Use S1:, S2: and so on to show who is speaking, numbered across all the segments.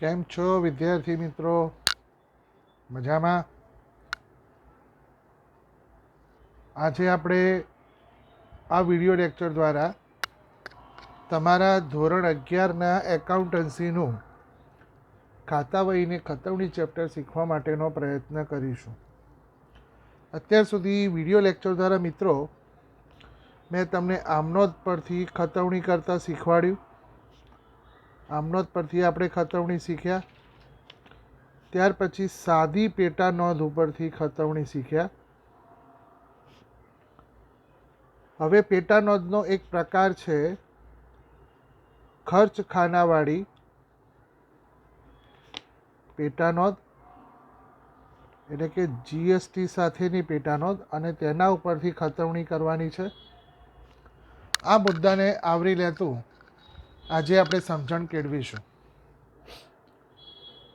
S1: કેમ છો વિદ્યાર્થી મિત્રો? મજામાં? આજે આપણે આ વિડિયો લેક્ચર દ્વારા તમારા ધોરણ 11ના એકાઉન્ટન્સીનું ખાતા વહીને ખતવણી ચેપ્ટર શીખવા માટેનો પ્રયત્ન કરીશું. અત્યાર સુધી વિડિયો લેક્ચર દ્વારા મિત્રો મેં તમને આમનોંધ પરથી ખતવણી કરતાં શીખવાડ્યું. આમનોંધ પરથી આપણે ખતવણી શીખ્યા. ત્યાર પછી સાદી પેટા નોંધ ઉપરથી ખતવણી શીખ્યા. હવે પેટા નોંધનો એક પ્રકાર છે ખર્ચ ખાનાવાળી પેટા નોંધ, એટલે કે જીએસટી સાથેની પેટા નોંધ, અને તેના ઉપરથી ખતવણી કરવાની છે. આ મુદ્દાને આવરી લેતું આજે આપણે સમજણ કેળવીશું.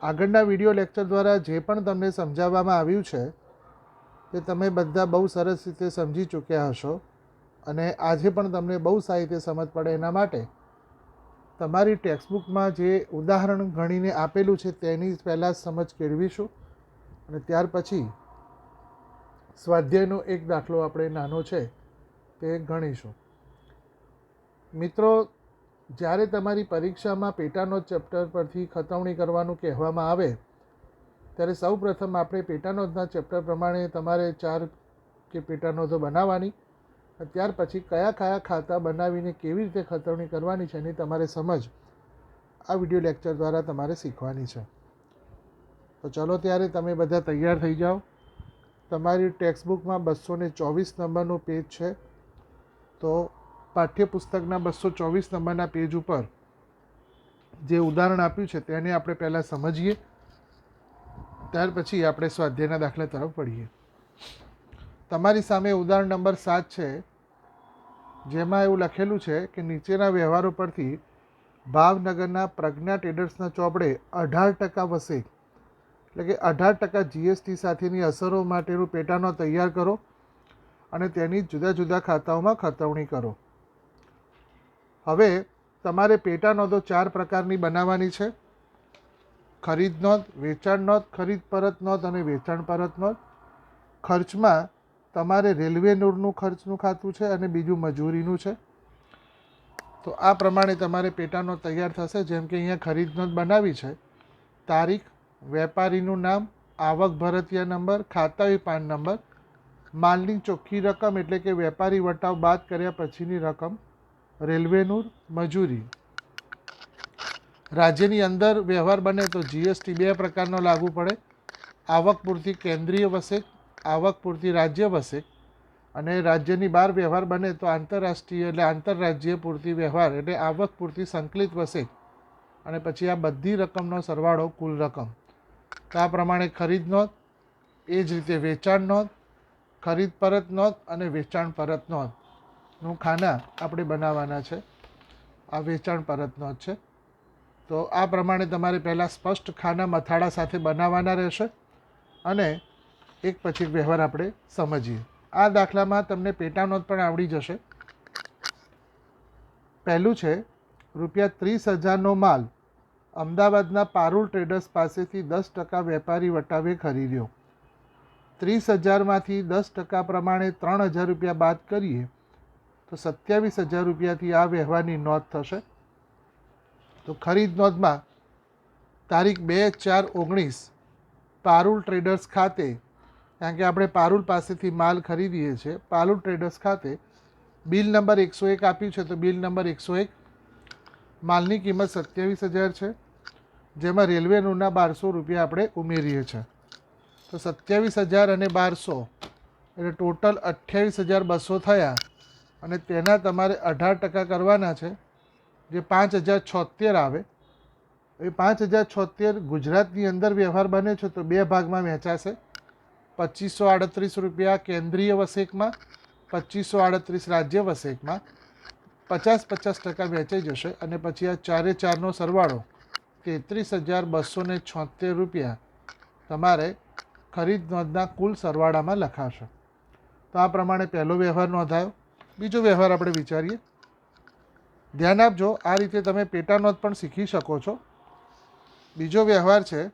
S1: આગળના વિડિયો લેક્ચર દ્વારા જે પણ તમને સમજાવવામાં આવ્યું છે તે તમે બધા બહુ સરસ રીતે સમજી ચૂક્યા હશો, અને આજે પણ તમને બહુ સારી રીતે સમજ પડે એના માટે તમારી ટેક્સ્ટબુકમાં જે ઉદાહરણ ગણીને આપેલું છે તેની પહેલાં સમજ કેળવીશું, અને ત્યાર પછી સ્વાધ્યાયનો એક દાખલો આપણે નાનો છે તે ગણીશું. મિત્રો, જ્યારે તમારી પરીક્ષામાં પેટાનોંધ ચેપ્ટર પરથી ખતવણી કરવાનું કહેવામાં આવે ત્યારે સૌપ્રથમ આપણે પેટાનોંધના ચેપ્ટર પ્રમાણે તમારે 4 કે પેટાનોંધો બનાવવાની, ત્યાર પછી કયા કયા ખાતા બનાવીને કેવી રીતે ખતવણી કરવાની છે એની તમારે સમજ આ વિડિયો લેક્ચર દ્વારા તમારે શીખવાની છે. તો ચલો ત્યારે તમે બધા તૈયાર થઈ જાઓ. તમારી ટેક્સ્ટબુકમાં 224 નંબરનું પેજ છે, તો પાઠ્યપુસ્તકના 224 નંબરના પેજ ઉપર જે ઉદાહરણ આપ્યું છે તેને આપણે પહેલાં સમજીએ, ત્યાર પછી આપણે સ્વાધ્યાયના દાખલા તરફ વળીએ. તમારી સામે ઉદાહરણ નંબર 7 છે, જેમાં એવું લખેલું છે કે નીચેના વ્યવહારો પરથી ભાવનગરના પ્રજ્ઞા ટ્રેડર્સના ચોપડે 18% વસેક, એટલે કે 18% જીએસટી સાથેની અસરો માટેનું પેટાનોંધ તૈયાર કરો અને તેની જુદા જુદા ખાતાઓમાં ખતવણી કરો. હવે તમારે પેટા નોંધો 4 પ્રકારની બનાવવાની છે: ખરીદ નોંધ, વેચાણ નોંધ, ખરીદ પરત નોંધ અને વેચાણ પરત નોંધ. ખર્ચમાં તમારે રેલવે નોંધનું ખર્ચનું ખાતું છે અને બીજું મજૂરીનું છે. તો આ પ્રમાણે તમારે પેટા નોંધ તૈયાર થશે. જેમ કે અહીંયા ખરીદ નોંધ બનાવી છે. તારીખ, વેપારીનું નામ, આવક ભરતિયા નંબર, ખાતાવી પાન નંબર, માલની ચોખ્ખી રકમ એટલે કે વેપારી વટાવ બાદ કર્યા પછીની રકમ, રેલવેનું, મજૂરી. રાજ્યની અંદર વ્યવહાર બને તો જીએસટી 2 પ્રકારનો લાગુ પડે: આવક પૂરતી કેન્દ્રીય વસેક, આવક પૂરતી રાજ્ય વસેક, અને રાજ્યની બહાર વ્યવહાર બને તો આંતરરાષ્ટ્રીય એટલે આંતરરાજ્ય પૂરતી વ્યવહાર એટલે આવક પૂરતી સંકલિત વસેક, અને પછી આ બધી રકમનો સરવાળો કુલ રકમ. તો આ પ્રમાણે ખરીદ નોંધ, એ જ રીતે વેચાણ નોંધ, ખરીદ પરત નોંધ અને વેચાણ પરત નોંધનું ખાના આપણે બનાવવાના છે. આ વેચાણ પરત નોંધ છે. તો આ પ્રમાણે તમારે પહેલાં સ્પષ્ટ ખાના મથાળા સાથે બનાવવાના રહેશે, અને એક પછી વ્યવહાર આપણે સમજીએ. આ દાખલામાં તમને પેટા નોંધ પણ આવડી જશે. પહેલું છે, ₹30,000નો માલ અમદાવાદના પારુલ ટ્રેડર્સ પાસેથી 10% વેપારી વટાવે ખરીદ્યો. 30,000માંથી 10% પ્રમાણે ₹3,000 બાદ કરીએ તો ₹27,000થી આ વ્યવહારની નોંધ થશે. તો ખરીદ નોંધમાં તારીખ 2/4/19 પારુલ ટ્રેડર્સ ખાતે, કારણ કે આપણે પારુલ પાસેથી માલ ખરીદીએ છીએ, પારુલ ટ્રેડર્સ ખાતે બિલ નંબર 101 આપ્યું છે. તો બિલ નંબર 101, માલની કિંમત 27,000 છે, જેમાં રેલવેના ₹1200 આપણે ઉમેરીએ છીએ. તો 27,000 અને 1200 એટલે ટોટલ 28,200 થયા, અને તેના તમારે 18% કરવાના છે, જે 5,076 આવે. એ 5,076 ગુજરાતની અંદર વ્યવહાર બને છે તો 2 ભાગમાં વહેંચાશે: ₹2,538 કેન્દ્રીય વસેકમાં, 2,538 રાજ્ય વસેકમાં. 50% વહેંચાઈ જશે, અને પછી આ 4/4નો સરવાળો ₹33,276 તમારે ખરીદ નોંધના કુલ સરવાળામાં લખાશે. તો આ પ્રમાણે પહેલો વ્યવહાર નોંધાયો. બીજો વ્યવહાર આપણે વિચારીએ. ધ્યાન આપજો, આ રીતે તમે પેટા નોંધ પણ શીખી શકો છો. બીજો વ્યવહાર છે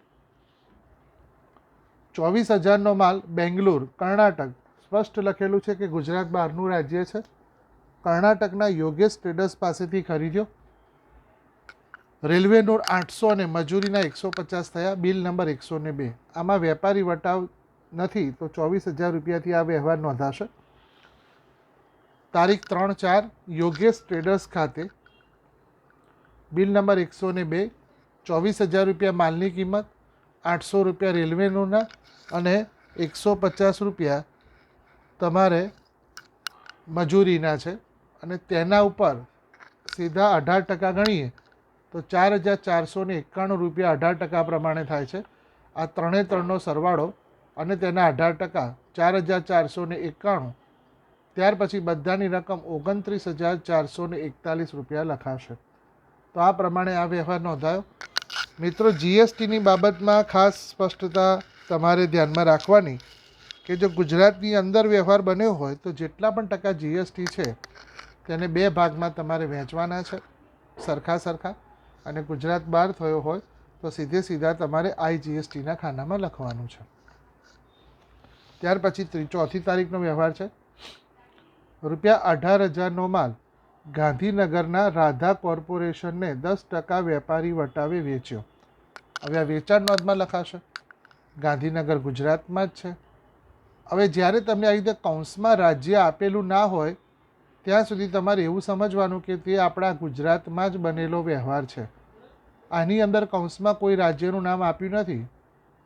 S1: 24,000નો માલ બેંગ્લોર કર્ણાટક, સ્પષ્ટ લખેલું છે કે ગુજરાત બહારનું રાજ્ય છે. કર્ણાટકના યોગેશ ટ્રેડર્સ પાસેથી ખરીદ્યો. રેલવે નોટ 800 અને મજૂરીના 150 થયા. Bill number 102. આમાં વેપારી વટાવ નથી તો 24,000 રૂપિયાથી આ વ્યવહાર નોંધાશે. તારીખ 3/4 યોગેશ ટ્રેડર્સ ખાતે બિલ નંબર 102, 24,000 રૂપિયા માલની કિંમત, 800 રૂપિયા રેલવેના અને 150 રૂપિયા તમારે મજૂરીના છે. અને તેના ઉપર સીધા 18% ગણીએ તો 4,491 રૂપિયા 18% પ્રમાણે થાય છે. આ ત્રણે ત્રણનો સરવાળો અને તેના 18%, 4,491. ત્યાર પછી બધાની રકમ 29,441 રૂપિયા લખાશે. તો આ પ્રમાણે આ વ્યવહાર નોંધાયો. મિત્રો, જીએસટીની બાબતમાં ખાસ સ્પષ્ટતા તમારે ધ્યાનમાં રાખવાની કે જો ગુજરાતની અંદર વ્યવહાર બન્યો હોય તો જેટલા પણ ટકા જીએસટી છે તેને 2 ભાગમાં તમારે વહેંચવાના છે સરખા. અને ગુજરાત બહાર થયો હોય તો સીધા તમારે આઈજીએસટીના ખાનામાં લખવાનું છે. ત્યાર પછી ચોથી તારીખનો વ્યવહાર છે રૂપિયા 18,000નો માલ ગાંધીનગરના રાધા કોર્પોરેશનને 10% વેપારી વટાવે વેચ્યો. હવે આ વેચાણ નોંધમાં લખાશે. ગાંધીનગર ગુજરાતમાં જ છે. હવે જ્યારે તમને આવી રીતે કૌંસમાં રાજ્ય આપેલું ના હોય ત્યાં સુધી તમારે એવું સમજવાનું કે તે આપણા ગુજરાતમાં જ બનેલો વ્યવહાર છે. આની અંદર કૌંસમાં કોઈ રાજ્યનું નામ આપ્યું નથી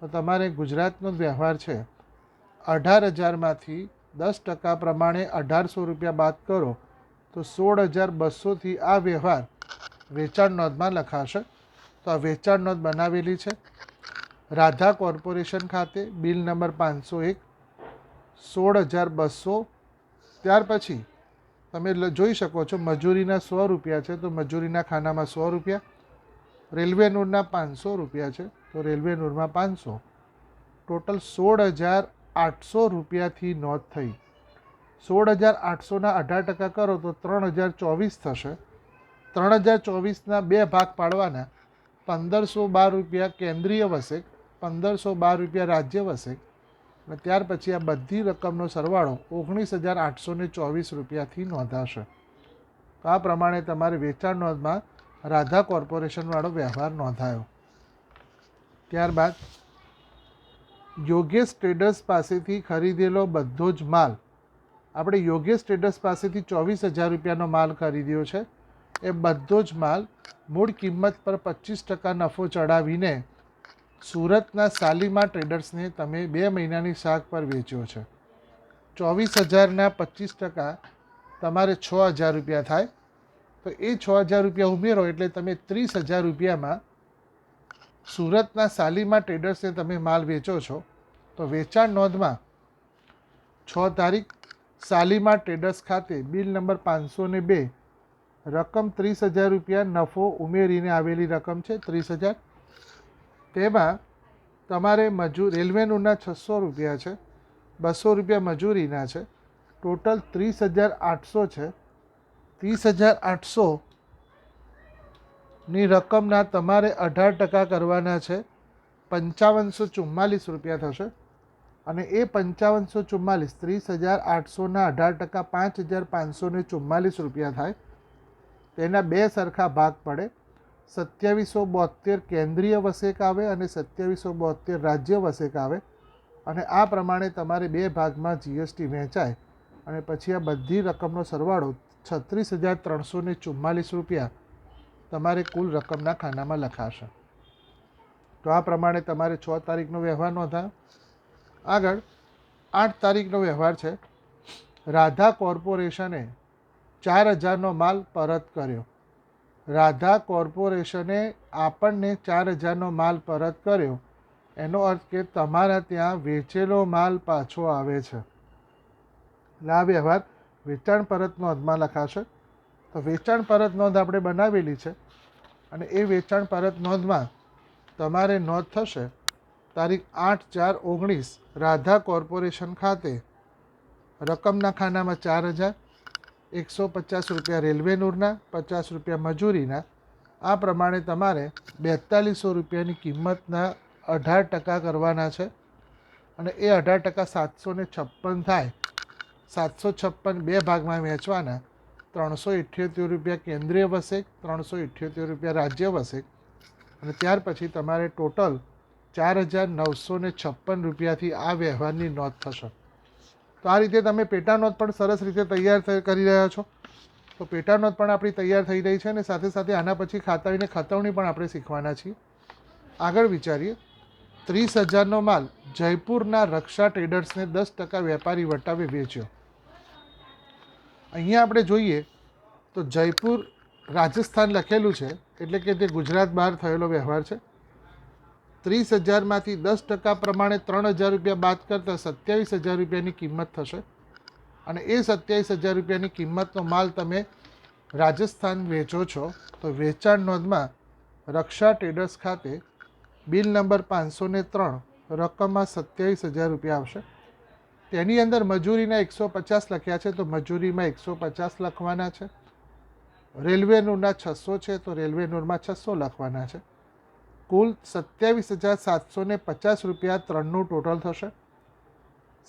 S1: તો તમારે ગુજરાતનો જ વ્યવહાર છે. 18,000માંથી 10% પ્રમાણે 1,800 રૂપિયા બાદ કરો તો 16,200થી આ વ્યવહાર વેચાણ નોંધમાં લખાશે. તો આ વેચાણ નોંધ બનાવેલી છે રાધા કોર્પોરેશન ખાતે, બિલ નંબર 501, 16,200. ત્યાર પછી તમે જોઈ શકો છો મજૂરીના 100 રૂપિયા છે તો મજૂરીના ખાનામાં 100 રૂપિયા. રેલવે નૂરના 500 રૂપિયા છે તો રેલવે નૂરમાં 500. ટોટલ 16,800 રૂપિયાથી નોંધ થઈ. 16,800ના 18% કરો તો 3,024 થશે. 3,024ના 2 ભાગ પાડવાના. 1,512 રૂપિયા કેન્દ્રીય વસેક, 1,512 રૂપિયા રાજ્ય વસેક. અને ત્યાર પછી આ બધી રકમનો સરવાળો 19,824 રૂપિયાથી નોંધાશે. તો આ પ્રમાણે તમારે વેચાણ નોંધમાં રાધા કોર્પોરેશનવાળો વ્યવહાર નોંધાયો. ત્યારબાદ યોગેશ ટ્રેડર્સ પાસેથી ખરીદેલો બધો જ માલ, આપણે યોગેશ ટ્રેડર્સ પાસેથી 24,000 રૂપિયાનો માલ ખરીદ્યો છે. એ બધો જ માલ મૂળ કિંમત પર 25% નફો ચડાવીને સુરતના શાલીમાર ટ્રેડર્સને તમે 2 મહિનાની શાક પર વેચ્યો છે. 24,000ના 25% તમારે 6,000 રૂપિયા થાય. તો એ 6,000 રૂપિયા ઉમેરો એટલે તમે 30,000 રૂપિયામાં સુરતના શાલીમાર ટ્રેડર્સને તમે માલ વેચો છો. તો વેચાણ નોંધમાં 6 તારીખ શાલીમાર ટ્રેડર્સ ખાતે બિલ નંબર 502, રકમ 30,000 રૂપિયા નફો ઉમેરીને આવેલી રકમ છે 30,000. તેમાં તમારે રેલવે નૂરના 600 રૂપિયા છે, 200 રૂપિયા મજૂરીના છે. ટોટલ 30,800 છે. 30,800ની રકમના તમારે 18% કરવાના છે. 5,544 રૂપિયા થશે. અને એ 5,544 30,800ના 18% 5,544 રૂપિયા થાય. તેના 2 સરખા ભાગ પડે. 2772 કેન્દ્રીય વસેક આવે અને 2772 રાજ્ય વસેક આવે. અને આ પ્રમાણે તમારે 2 ભાગમાં જીએસટી વહેંચાય અને પછી આ બધી રકમનો સરવાળો 36,344 રૂપિયા તમારે કુલ રકમના ખાનામાં લખાશે. તો આ પ્રમાણે તમારે 6 તારીખનો વ્યવહાર નોંધાયો. આગળ 8 તારીખનો વ્યવહાર છે રાધા કોર્પોરેશને 4,000નો માલ પરત કર્યો. રાધા કોર્પોરેશને આપણને 4,000નો માલ પરત કર્યો. એનો અર્થ કે તમારા ત્યાં વેચેલો માલ પાછો આવે છે. એટલે આ વ્યવહાર વેચાણ પરત નોંધમાં લખાશે. તો વેચાણ પરત નોંધ આપણે બનાવેલી છે અને એ વેચાણ પરત નોંધમાં તમારે નોંધ થશે તારીખ 8/4/19 રાધા કોર્પોરેશન ખાતે રકમના ખાનામાં 4,000, 150 રૂપિયા રેલવે નૂરના, 50 રૂપિયા મજૂરીના આ પ્રમાણે તમારે 4200 રૂપિયાની કિંમતના 18% કરવાના છે અને એ 18% 756 થાય. 756 બે ભાગમાં વહેંચવાના. 378 રૂપિયા કેન્દ્રીય વસેક, 378 રૂપિયા રાજ્ય વસેક અને ત્યાર પછી તમારે ટોટલ 4956 રૂપિયાથી આ વ્યવહારની નોંધ થશે. તો આ રીતે તમે પેટા નોંધ પણ સરસ રીતે તૈયાર કરી રહ્યા છો. તો પેટા નોંધ પણ આપણી તૈયાર થઈ રહી છે અને સાથે સાથે આના પછી ખાતાવીને ખતવણી પણ આપણે શીખવાના છીએ. આગળ વિચારીએ. 30,000નો માલ જયપુરના રક્ષા ટ્રેડર્સને 10% વેપારી વટાવે વેચ્યો. અહીંયા આપણે જોઈએ તો જયપુર રાજસ્થાન લખેલું છે એટલે કે તે ગુજરાત બહાર થયેલો વ્યવહાર છે. 30,000માંથી 10% પ્રમાણે 3,000 રૂપિયા બાદ કરતાં 27,000 રૂપિયાની કિંમત થશે અને એ 27,000 રૂપિયાની કિંમતનો માલ તમે રાજસ્થાન વેચો છો. તો વેચાણ નોંધમાં રક્ષા ટ્રેડર્સ ખાતે બિલ નંબર 503 રકમમાં 27,000 રૂપિયા આવશે. તેની અંદર મજૂરીના 150 લખ્યા છે તો મજૂરીમાં 150 લખવાના છે. રેલવે નૂરના 600 છે તો રેલવે નૂરમાં 600 લખવાના છે. કુલ 27,750 રૂપિયા ત્રણનું ટોટલ થશે.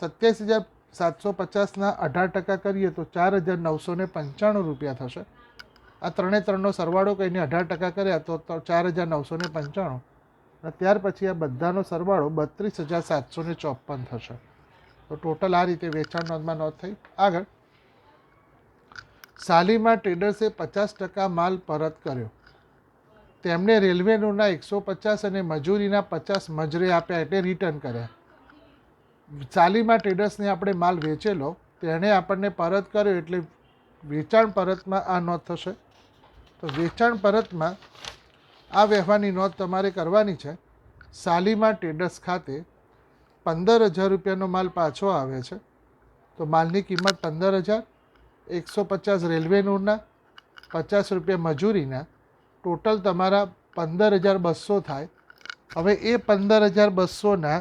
S1: 27,750ના 18% કરીએ તો 4,995 રૂપિયા થશે. આ ત્રણનો સરવાળો કરીને 18% કર્યા તો 4,995 અને ત્યાર પછી આ બધાનો સરવાળો 32,754 થશે. તો ટોટલ આ રીતે વેચાણ નોંધમાં નોંધ થઈ. આગળ શાલીમાર ટ્રેડર્સે 50% માલ પરત કર્યો. તેમણે રેલવે નૂરના 150 અને મજૂરીના 50 મજરે આપ્યા એટલે રિટર્ન કર્યા. શાલીમાર ટ્રેડર્સને આપણે માલ વેચેલો તેણે આપણને પરત કર્યો એટલે વેચાણ પરતમાં આ નોંધ થશે. તો વેચાણ પરતમાં આ વ્યવહારની નોંધ તમારે કરવાની છે. શાલીમાર ટ્રેડર્સ ખાતે 15,000 રૂપિયાનો માલ પાછો આવે છે તો માલની કિંમત 15,000, 150 રેલવે નૂરના, 50 રૂપિયા મજૂરીના, ટોટલ તમારા 15,200 થાય. હવે એ 15,200ના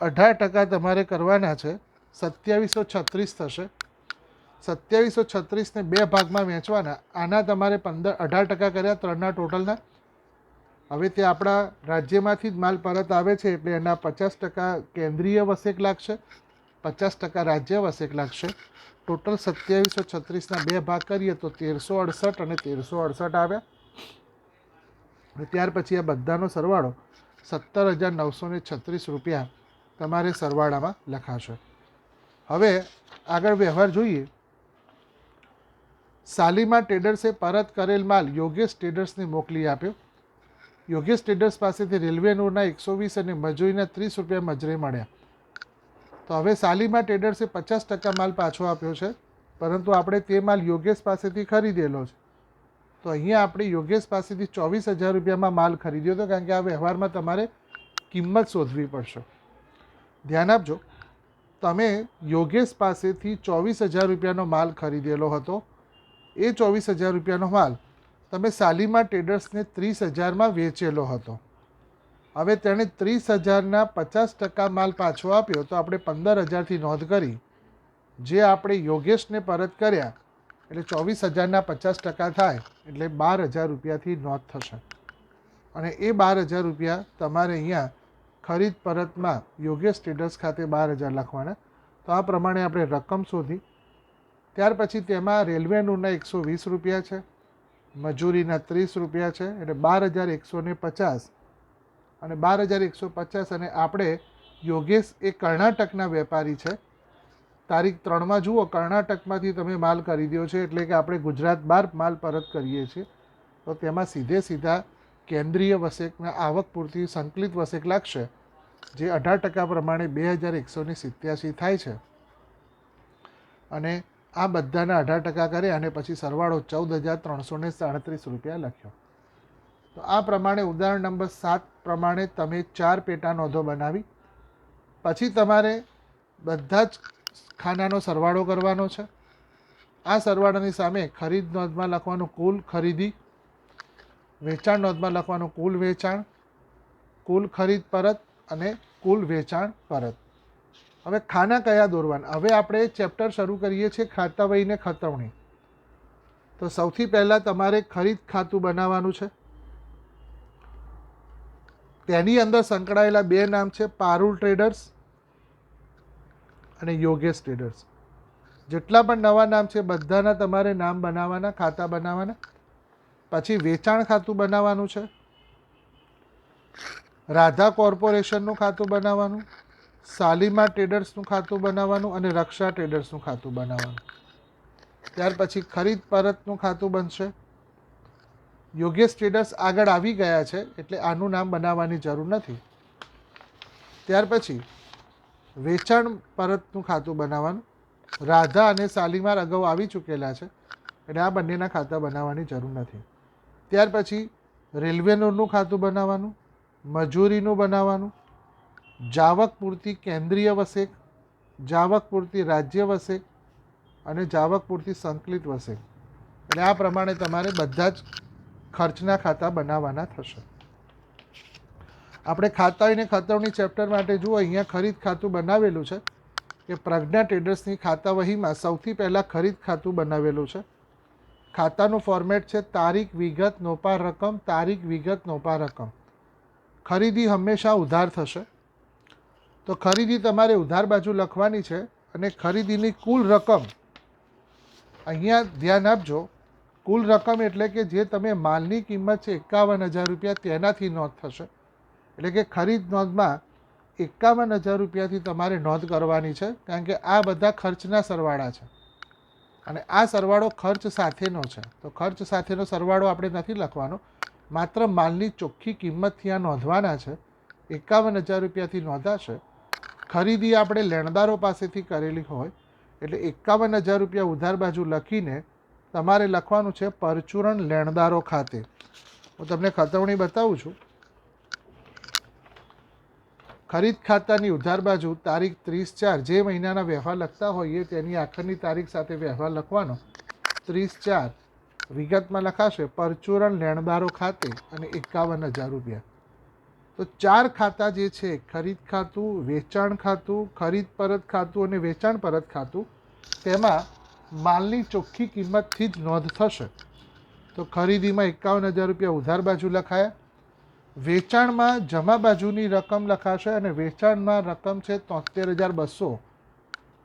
S1: 18% તમારે કરવાના છે. 2736 થશે. 2736ને બે ભાગમાં વહેંચવાના. આના તમારે 18% કર્યા ત્રણના ટોટલના. હવે તે આપણા રાજ્યમાંથી જ માલ પરત આવે છે એટલે એના 50% કેન્દ્રીય વસેક લાગશે, 50% રાજ્ય વસેક લાગશે. ટોટલ 2736ના બે ભાગ કરીએ તો 1368 અને 1368 આવ્યા. ત્યાર પછી આ બધાનો સરવાળો 17,936 રૂપિયા તમારે સરવાળામાં લખાશે. હવે આગળ વ્યવહાર જોઈએ. શાલીમાર ટ્રેડર્સે પરત કરેલ માલ યોગેશ ટ્રેડર્સને મોકલી આપ્યો. યોગેશ ટ્રેડર્સ પાસેથી રેલવે નૂરના 120 અને મજૂરીના 30 રૂપિયા મજરે મળ્યા. તો હવે શાલીમાર ટ્રેડર્સે 50% માલ પાછો આપ્યો છે પરંતુ આપણે તે માલ યોગેશ પાસેથી ખરીદેલો છે. તો અહીંયા આપણે યોગેશ પાસેથી 24,000 રૂપિયામાં માલ ખરીદ્યો હતો કારણ કે આ વ્યવહારમાં તમારે કિંમત શોધવી પડશે. ધ્યાન આપજો, તમે યોગેશ પાસેથી 24,000 રૂપિયાનો માલ ખરીદેલો હતો. એ 24,000 રૂપિયાનો માલ તમે શાલીમાર ટ્રેડર્સને 30,000માં વેચેલો હતો. હવે તેણે 30,000ના 50% માલ પાછો આપ્યો તો આપણે 15,000થી નોંધ કરી. જે આપણે યોગેશને પરત કર્યા એટલે 24,000ના 50% થાય એટલે 12,000 રૂપિયાથી નોંધ થશે અને એ 12,000 રૂપિયા તમારે અહીંયા ખરીદ પરતમાં યોગેશ ટ્રેડર્સ ખાતે 12,000 લખવાના. તો આ પ્રમાણે આપણે રકમ શોધી. ત્યાર પછી તેમાં રેલવે નૂરના 120 રૂપિયા છે, મજૂરીના 30 રૂપિયા છે એટલે 12,150 અને 12,150 અને આપણે યોગેશ એ કર્ણાટકના વેપારી છે. તારીખ 3માં જુઓ કર્ણાટકમાંથી તમે માલ ખરીદ્યો છે એટલે કે આપણે ગુજરાત બહાર માલ પરત કરીએ છીએ તો તેમાં સીધા કેન્દ્રીય વસેકના આવક પૂરતી સંકલિત વસેક લાગશે જે 18% પ્રમાણે 2,187 થાય છે અને આ બધાના 18% કરે અને પછી સરવાળો 14,337 રૂપિયા લખ્યો. તો આ પ્રમાણે ઉદાહરણ નંબર 7 પ્રમાણે તમે 4 પેટા નોંધો બનાવી. પછી તમારે બધા જ ખાનાનો સરવાળો કરવાનો છે. આ સરવાળાની સામે ખરીદ નોંધમાં લખવાનું કુલ ખરીદી, વેચાણ નોંધમાં લખવાનું કુલ વેચાણ, કુલ ખરીદ પરત અને કુલ વેચાણ પરત. હવે ખાના કયા દોરવાના? હવે આપણે ચેપ્ટર શરૂ કરીએ છીએ ખાતાવહીને ખતવણી. તો સૌથી પહેલાં તમારે ખરીદ ખાતું બનાવવાનું છે. તેની અંદર સંકળાયેલા બે નામ છે પારુલ ટ્રેડર્સ અને યોગેશ ટ્રેડર્સ. જેટલા પણ નવા નામ છે બધાના તમારે નામ બનાવવાના, ખાતા બનાવવાના. પછી વેચાણ ખાતું બનાવવાનું છે, રાધા કોર્પોરેશનનું ખાતું બનાવવાનું, શાલીમાર ટ્રેડર્સનું ખાતું બનાવવાનું અને રક્ષા ટ્રેડર્સનું ખાતું બનાવવાનું. ત્યાર પછી ખરીદ પરતનું ખાતું બનશે. યોગેશ ટ્રેડર્સ આગળ આવી ગયા છે એટલે આનું નામ બનાવવાની જરૂર નથી. ત્યાર પછી વેચાણ પરતનું ખાતું બનાવવાનું. રાધા અને શાલીમાર અગાઉ આવી ચૂકેલા છે એટલે આ બંનેના ખાતા બનાવવાની જરૂર નથી. ત્યાર પછી રેલવેનું ખાતું બનાવવાનું, મજૂરીનું બનાવવાનું, જાવક પૂરતી કેન્દ્રીય વસેક, જાવક પૂરતી રાજ્ય વસેક અને જાવક પૂરતી સંકલિત વસેક. એટલે આ પ્રમાણે તમારે બધા જ ખર્ચના ખાતા બનાવવાના થશે. આપણે ખાતા અને ખતવણી ચેપ્ટર માટે જુઓ, અહીંયા ખરીદ ખાતું બનાવેલું છે કે પ્રજ્ઞા ટ્રેડર્સની ખાતા વહીમાં સૌથી પહેલાં ખરીદ ખાતું બનાવેલું છે. ખાતાનું ફોર્મેટ છે તારીખ વિગત નોપાર રકમ, તારીખ વિગત નોપાર રકમ. ખરીદી હંમેશા ઉધાર થશે, તો ખરીદી તમારે ઉધાર બાજુ લખવાની છે અને ખરીદીની કુલ રકમ અહીંયા ધ્યાન આપજો. કુલ રકમ એટલે કે જે તમે માલની કિંમત છે 51,000 રૂપિયા તેનાથી નોંધ થશે. એટલે કે ખરીદ નોંધમાં 51,000 રૂપિયાથી તમારે નોંધ કરવાની છે, કારણ કે આ બધા ખર્ચના સરવાળા છે અને આ સરવાળો ખર્ચ સાથેનો છે. તો ખર્ચ સાથેનો સરવાળો આપણે નથી લખવાનો, માત્ર માલની ચોખ્ખી કિંમતથી આ નોંધવાના છે. 51,000 રૂપિયાથી નોંધાશે. ખરીદી આપણે લેણદારો પાસેથી કરેલી હોય એટલે 51,000 રૂપિયા ઉધાર બાજુ લખીને તમારે લખવાનું છે પરચુરણ લેણદારો ખાતે. હું તમને ખતવણી બતાવું છું. ખરીદ ખાતાની ઉધાર બાજુ તારીખ 30/4 જે મહિનાના વ્યવહાર લખતા હોઈએ તેની આખરની તારીખ સાથે વ્યવહાર લખવાનો. 30/4 વિગતમાં લખાશે પરચુરણ લેણદારો ખાતે અને 51,000 રૂપિયા. તો 4 ખાતા જે છે, ખરીદ ખાતું, વેચાણ ખાતું, ખરીદ પરત ખાતું અને વેચાણ પરત ખાતું, તેમાં માલની ચોખ્ખી કિંમતથી જ નોંધ થશે. તો ખરીદીમાં 51,000 રૂપિયા ઉધાર બાજુ લખાયા. વેચાણમાં જમા બાજુની રકમ લખાશે અને વેચાણમાં રકમ છે 73,200.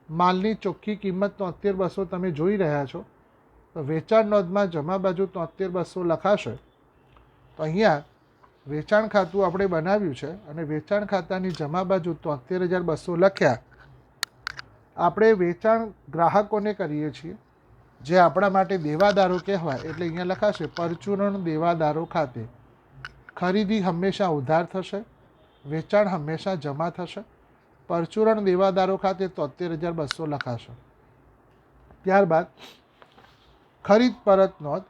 S1: માલની ચોખ્ખી કિંમત 73,200 તમે જોઈ રહ્યા છો. તો વેચાણ નોંધમાં જમા બાજુ 73,200 લખાશે. તો અહીંયા વેચાણ ખાતું આપણે બનાવ્યું છે અને વેચાણ ખાતાની જમા બાજુ 73,200 લખ્યા. આપણે વેચાણ ગ્રાહકોને કરીએ છીએ, જે આપણા માટે દેવાદારો કહેવાય, એટલે અહીંયા લખાશે પરચુરણ દેવાદારો ખાતે. ખરીદી હંમેશા ઉધાર થશે, વેચાણ હંમેશા જમા થશે. પરચુરણ દેવાદારો ખાતે 73,200 લખાશે. ત્યારબાદ ખરીદ પરત નોંધ.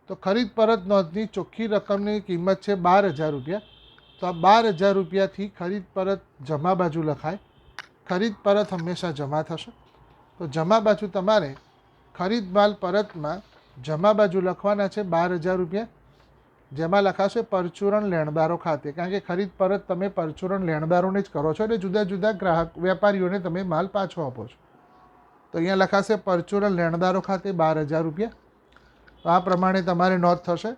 S1: તો ખરીદ પરત નોંધની ચોખ્ખી રકમની કિંમત છે 12,000 રૂપિયા. તો આ 12,000 રૂપિયાથી ખરીદ પરત જમા બાજુ લખાય. ખરીદ પરત હંમેશા જમા થશે. તો જમા બાજુ તમારે ખરીદ માલ પરતમાં જમા બાજુ લખવાના છે 12,000 રૂપિયા, જેમાં લખાશે પરચુરણ લેણદારો ખાતે, કારણ કે ખરીદ પરત તમે પરચુરણ લેણદારોને જ કરો છો એટલે જુદા જુદા ગ્રાહક વેપારીઓને તમે માલ પાછો આપો છો. તો અહીંયા લખાશે પરચુરણ લેણદારો ખાતે 12,000 રૂપિયા. તો આ પ્રમાણે તમારે નોંધ થશે.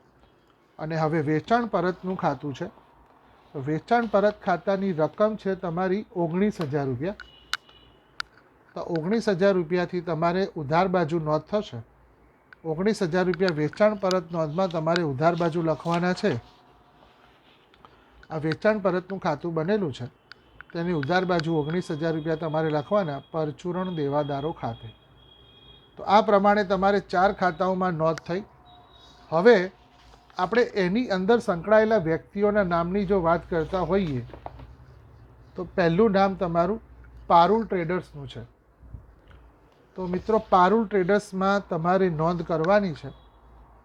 S1: અને હવે વેચાણ પરતનું ખાતું છે. તો વેચાણ પરત ખાતાની રકમ છે તમારી 19,000 રૂપિયા. તો 19,000 રૂપિયાથી તમારે ઉધાર બાજુ નોંધ થશે. 19,000 રૂપિયા વેચાણ પરત નોંધમાં તમારે ઉધાર બાજુ લખવાના છે. આ વેચાણ પરતનું ખાતું બનેલું છે, તેની ઉધાર બાજુ 19,000 રૂપિયા તમારે લખવાના પરચુરણ દેવાદારો ખાતે. તો આ પ્રમાણે તમારે 4 ખાતાઓમાં નોંધ થઈ. હવે આપણે એની અંદર સંકળાયેલા વ્યક્તિઓના નામની જો વાત કરતા હોઈએ તો પહેલું નામ તમારું પારુલ ટ્રેડર્સનું છે. તો મિત્રો પારુલ ટ્રેડર્સમાં તમારે નોંધ કરવાની છે.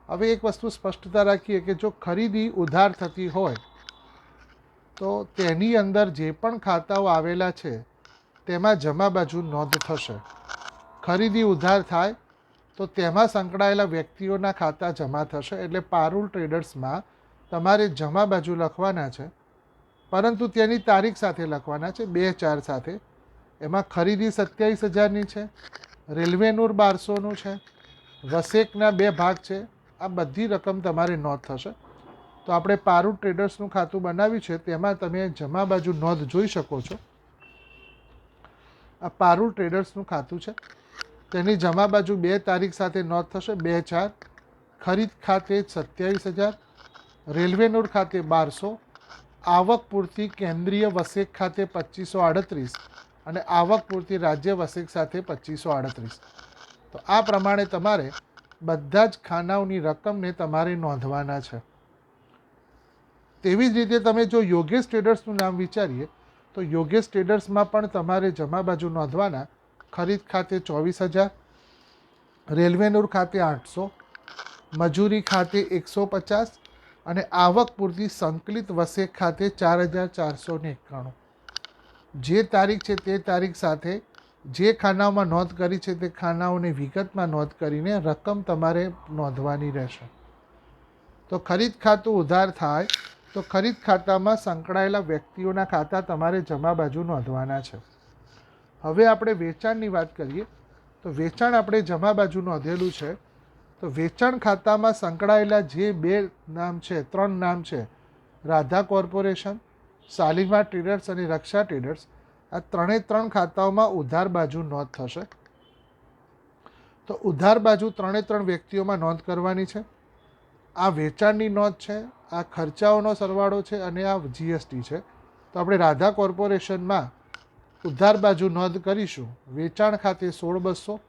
S1: હવે એક વસ્તુ સ્પષ્ટતા રાખીએ કે જો ખરીદી ઉધાર થતી હોય તો તેની અંદર જે પણ ખાતાઓ આવેલા છે તેમાં જમા બાજુ નોંધ થશે. ખરીદી ઉધાર થાય તો તેમાં સંકળાયેલા વ્યક્તિઓના ખાતા જમા થશે. એટલે પારુલ ટ્રેડર્સમાં તમારે જમા બાજુ લખવાના છે, પરંતુ તેની તારીખ સાથે લખવાના છે 2/4 સાથે. એમાં ખરીદી 27,000ની છે, રેલવેનું 1200નું છે, વસેકના 2 ભાગ છે. આ બધી રકમ તમારે નોંધ થશે. તો આપણે પારૂલ ટ્રેડર્સનું ખાતું બનાવ્યું છે, તેમાં તમે જમા બાજુ નોંધ જોઈ શકો છો. આ પારૂલ ટ્રેડર્સનું ખાતું છે, તેની જમા બાજુ 2 તારીખ સાથે નોંધ થશે 2/4. ખરીદ ખાતે 27,000, રેલવે નોટ ખાતે 1200, આવક પૂરતી કેન્દ્રીય વસેક ખાતે 2538 અને આવક પૂરતી રાજ્ય વસેક સાથે 2538. તો આ પ્રમાણે તમારે બધા જ ખાનાઓની રકમને તમારે નોંધવાના છે. તેવી જ રીતે તમે જો યોગેશ ટ્રેડર્સનું નામ વિચારીએ તો યોગેશ ટ્રેડર્સમાં પણ તમારે જમા બાજુ નોંધવાના. ખરીદ ખાતે 24,000, રેલવે નોટ ખાતે 800, મજૂરી ખાતે 150 અને આવક પૂરતી સંકલિત વસેક ખાતે 4,491. જે તારીખ છે તે તારીખ સાથે જે ખાનાઓમાં નોંધ કરી છે તે ખાનાઓની વિગતમાં નોંધ કરીને રકમ તમારે નોંધવાની રહેશે. તો ખરીદ ખાતું ઉધાર થાય તો ખરીદ ખાતામાં સંકળાયેલા વ્યક્તિઓના ખાતા તમારે જમા બાજુ નોંધવાના છે. હવે આપણે વેચાણની વાત કરીએ તો વેચાણ આપણે જમા બાજુ નોંધેલું છે. તો વેચાણ ખાતામાં સંકળાયેલા જે 2 નામ છે, 3 નામ છે, રાધા કોર્પોરેશન, શાલીમાર ટ્રેડર્સ અને રક્ષા ટ્રેડર્સ, આ 3 ખાતાઓમાં ઉધાર બાજુ નોંધ થશે. તો ઉધાર બાજુ 3 વ્યક્તિઓમાં નોંધ કરવાની છે. આ વેચાણની નોંધ છે, આ ખર્ચાઓનો સરવાળો છે અને આ જીએસટી છે. તો આપણે રાધા કોર્પોરેશનમાં ઉધાર બાજુ નોંધ કરીશું. વેચાણ ખાતે 16,200.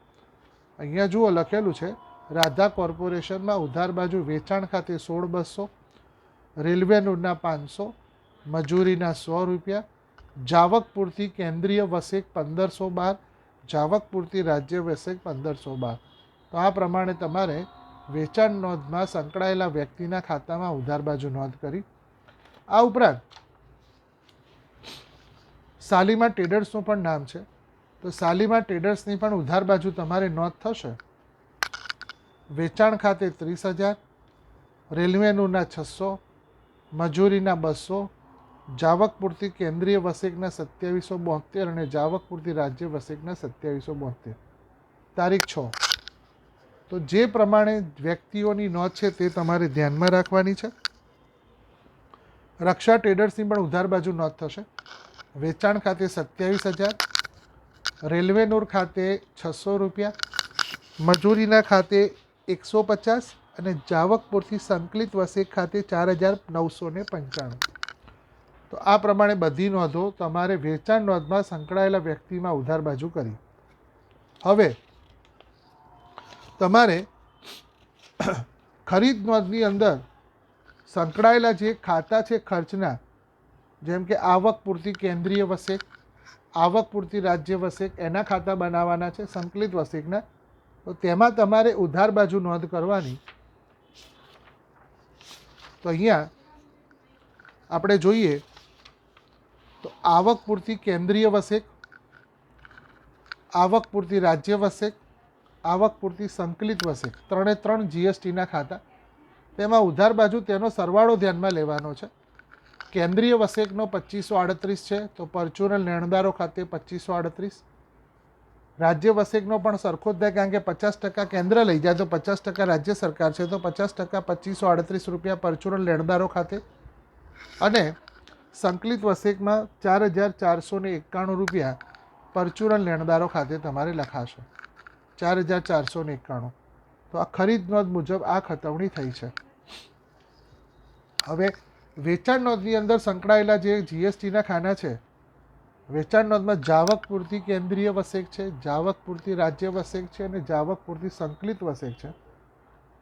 S1: અહીંયા જુઓ લખેલું છે રાધા કોર્પોરેશનમાં ઉધાર બાજુ વેચાણ ખાતે 16,200, રેલવે નોટના 500, મજૂરીના 100 રૂપિયા, જાવક પૂરતી કેન્દ્રીય વસેક 1,512, જાવક પૂરતી રાજ્ય વસેક 1,512. તો આ પ્રમાણે તમારે વેચાણ નોંધમાં સંકળાયેલા વ્યક્તિના ખાતામાં ઉધાર બાજુ નોંધ કરી. આ ઉપરાંત શાલીમાર ટ્રેડર્સનું પણ નામ છે. તો શાલીમાર ટ્રેડર્સની પણ ઉધાર બાજુ તમારે નોંધ થશે. વેચાણ ખાતે 30,000, રેલવેનુંના 600, મજૂરીના 200, જાવક પૂરતી કેન્દ્રીય વસેકના 2772 અને જાવક પૂરતી રાજ્ય વસેકના 2772. તારીખ 6. તો જે પ્રમાણે વ્યક્તિઓની નોંધ છે તે તમારે ધ્યાનમાં રાખવાની છે. રક્ષા ટ્રેડર્સની પણ ઉધાર બાજુ નોંધ થશે. વેચાણ ખાતે 27,000, રેલવે નોટ ખાતે 600 રૂપિયા, મજૂરીના ખાતે 150 અને જાવક પૂરતી સંકલિત વસેક ખાતે 4,995. તો આ પ્રમાણે બધી નોંધો તમારે વેચાણ નોંધમાં સંકળાયેલા વ્યક્તિમાં ઉધાર બાજુ કરી. હવે તમારે ખરીદ નોંધની અંદર સંકળાયેલા જે ખાતા છે ખર્ચના, જેમ કે આવક પૂરતી કેન્દ્રીય વસેક, આવક પૂરતી રાજ્ય વસેક, એના ખાતા બનાવવાના છે સંકલિત વસેકના. તો તેમાં તમારે ઉધાર બાજુ નોંધ કરવાની. તો અહીંયા આપણે જોઈએ તો આવક પૂરતી કેન્દ્રીય વસેક, આવક પૂરતી રાજ્ય વસેક, આવક પૂરતી સંકલિત વસેક, 3 જીએસટીના ખાતા. તેમાં ઉધાર બાજુ તેનો સરવાળો ધ્યાનમાં લેવાનો છે. કેન્દ્રીય વસેકનો 2538 છે, તો પરચુરલ લેણદારો ખાતે 2538. રાજ્ય વસેકનો પણ સરખો જ થાય, કારણ કે 50% કેન્દ્ર લઈ જાય તો 50% રાજ્ય સરકાર છે, તો 50% 2538 રૂપિયા પરચુરલ લેણદારો ખાતે. અને સંકલિત વસેકમાં 4,491 રૂપિયા પરચુરલ લેણદારો ખાતે તમારે લખાશે. 4,491. તો આ ખરીદ નોંધ મુજબ આ ખતવણી થઈ છે. હવે વેચાણ નોંધની અંદર સંકળાયેલા જે જીએસટીના ખાના છે, વેચાણ નોંધમાં જાવક પૂરતી કેન્દ્રીય વસેક છે, જાવક પૂરતી રાજ્ય વસેક છે અને જાવક પૂરતી સંકલિત વસેક છે.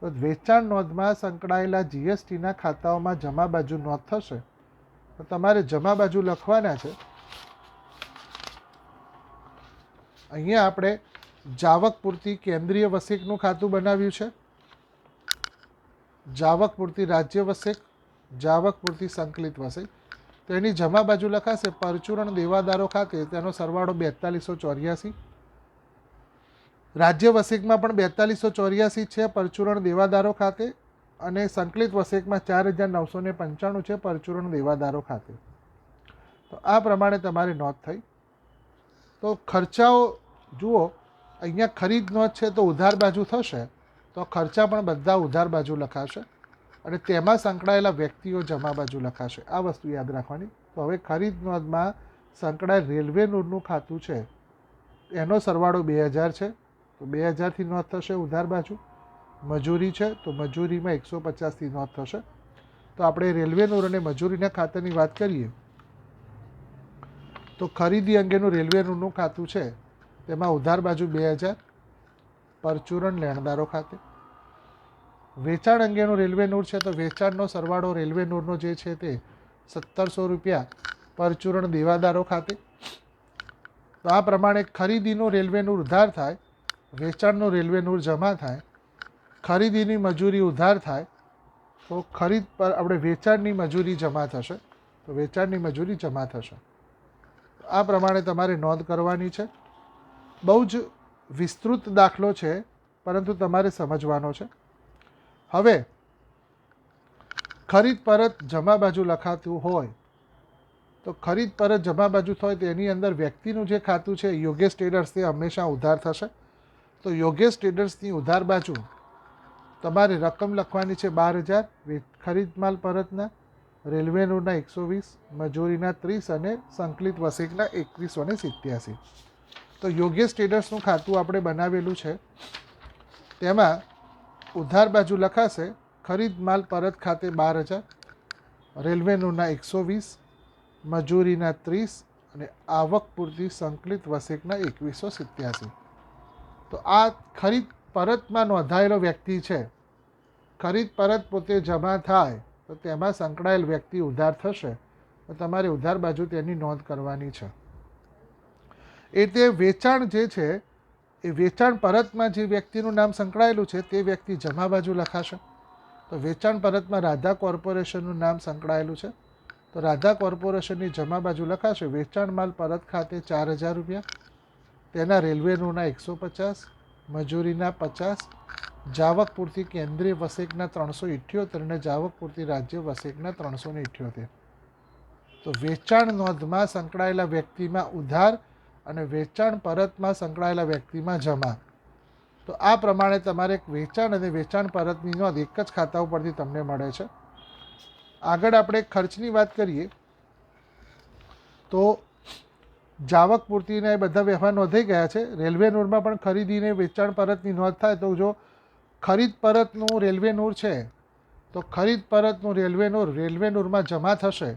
S1: તો વેચાણ નોંધમાં સંકળાયેલા જીએસટીના ખાતાઓમાં જમા બાજુ નોંધ થશે. તો તમારે જમા બાજુ લખવાના છે. અહીંયા આપણે જાવક પૂરતી કેન્દ્રીય વસેકનું ખાતું બનાવ્યું છે, જાવક પૂરતી રાજ્ય વસેક, જાવક પૂરતી સંકલિત વસેક. તેની જમા બાજુ લખાશે પરચુરણ દેવાદારો ખાતે, તેનો સરવાળો 4284. રાજ્ય વસેકમાં પણ 4284 છે પરચુરણ દેવાદારો ખાતે, અને સંકલિત વસેકમાં 4,995 છે પરચુરણ દેવાદારો ખાતે. તો આ પ્રમાણે તમારી નોંધ થઈ. તો ખર્ચાઓ જુઓ, અહીંયા ખરીદ નોંધ છે તો ઉધાર બાજુ થશે, તો ખર્ચા પણ બધા ઉધાર બાજુ લખાશે. અને તેમાં સંકળાયેલા વ્યક્તિઓ જમા બાજુ લખાશે. આ વસ્તુ યાદ રાખવાની. તો હવે ખરીદ નોંધમાં સંકળાયેલ રેલવે નોંધનું ખાતું છે એનો સરવાળો 2000 છે, તો 2000થી નોંધ થશે ઉધાર બાજુ. મજૂરી છે તો મજૂરીમાં 150થી નોંધ થશે. તો આપણે રેલવે નોંધ અને મજૂરીના ખાતાની વાત કરીએ તો ખરીદી અંગેનું રેલવે નોંધનું ખાતું છે તેમાં ઉધાર બાજુ 2000, પરચુરણ લેણદારો ખાતે. વેચાણ અંગેનું રેલવે નોટ છે તો વેચાણનો સરવાળો રેલવે નોટનો જે છે તે 1700 રૂપિયા પરચુરણ દેવાદારો ખાતે. તો આ પ્રમાણે ખરીદીનું રેલવે નોટ ઉધાર થાય, વેચાણનું રેલવે નોટ જમા થાય, ખરીદીની મજૂરી ઉધાર થાય તો ખરીદ પર આપણે વેચાણની મજૂરી જમા થશે, તો વેચાણની મજૂરી જમા થશે. આ પ્રમાણે તમારે નોંધ કરવાની છે. બહુ જ વિસ્તૃત દાખલો છે પરંતુ તમારે સમજવાનો છે. હવે ખરીદ પરત જમા બાજુ લખાતું હોય તો ખરીદ પરત જમા બાજુ હોય તો એની અંદર વ્યક્તિનું જે ખાતું છે યોગેશ ટ્રેડર્સ તે હંમેશા ઉધાર થશે. તો યોગેશ ટ્રેડર્સની ઉધાર બાજુ તમારે રકમ લખવાની છે 12000, ખરીદ માલ પરતના, રેલવે નોટના 120, મજૂરીના 30 અને સંકલિત વસેકના 2187. તો યોગેશ ટ્રેડર્સનું ખાતું આપણે બનાવેલું છે તેમાં ઉધાર બાજુ લખાશે ખરીદ માલ પરત ખાતે 12000, રેલવે નોટના 120, મજૂરીના 30 અને આવક પૂરતી સંકલિત વસેકના 2187. તો આ ખરીદ પરતમાં નોંધાયેલો વ્યક્તિ છે. ખરીદ પરત પોતે જમા થાય તો તેમાં સંકળાયેલ વ્યક્તિ ઉધાર થશે, તો તમારે ઉધાર બાજુ તેની નોંધ કરવાની છે. એટલે વેચાણ જે છે એ વેચાણ પરતમાં જે વ્યક્તિનું નામ સંકળાયેલું છે તે વ્યક્તિ જમા બાજુ લખાશે. તો વેચાણ પરતમાં રાધા કોર્પોરેશનનું નામ સંકળાયેલું છે તો રાધા કોર્પોરેશનની જમા બાજુ લખાશે વેચાણ માલ પરત ખાતે 4000 રૂપિયા, તેના રેલવે નોટના 150, મજૂરીના 50, જાવક પૂરતી કેન્દ્રીય વસેકના 378 અને જાવક પૂરતી રાજ્ય વસેકના 378. તો વેચાણ નોંધમાં સંકળાયેલા વ્યક્તિમાં ઉધાર અને વેચાણ પરતમાં સંકળાયેલા વ્યક્તિમાં જમા. તો આ પ્રમાણે તમારે વેચાણ અને વેચાણ પરતની નોંધ એક જ ખાતા ઉપરથી તમને મળે છે. આગળ આપણે ખર્ચની વાત કરીએ તો જાવક પૂર્તિના એ બધા વ્યવહાર નોંધાઈ ગયા છે. રેલવે નોટમાં પણ ખરીદીને વેચાણ પરતની નોંધ થાય તો જો ખરીદ પરતનું રેલવે નોટ છે તો ખરીદ પરતનું રેલવે નોટમાં જમા થશે,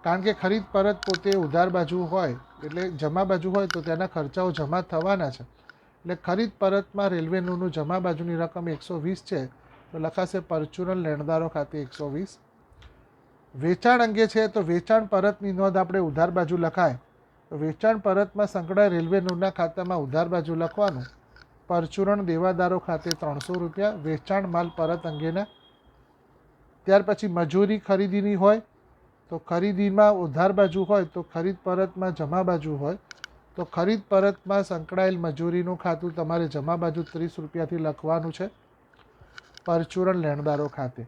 S1: કારણ કે ખરીદ પરત પોતે ઉધાર બાજુ હોય એટલે જમા બાજુ હોય તો તેના ખર્ચાઓ જમા થવાના છે. એટલે ખરીદ પરતમાં રેલવે નોટનું જમા બાજુની રકમ 120 છે તો લખાશે પરચુરણ લેણદારો ખાતે 120. વેચાણ અંગે છે તો વેચાણ પરતની નોંધ આપણે ઉધાર બાજુ લખાય તો વેચાણ પરતમાં સંકળાયેલ રેલવે નોટના ખાતામાં ઉધાર બાજુ લખવાનું પરચુરણ દેવાદારો ખાતે 300 રૂપિયા વેચાણ માલ પરત અંગેના. ત્યાર પછી મજૂરી ખરીદીની હોય તો ખરીદીમાં ઉધાર બાજુ હોય તો ખરીદ પરતમાં જમા બાજુ હોય તો ખરીદ પરતમાં સંકળાયેલ મજૂરીનું ખાતું તમારે જમા બાજુ 30 રૂપિયાથી લખવાનું છે પરચુરણ લેણદારો ખાતે.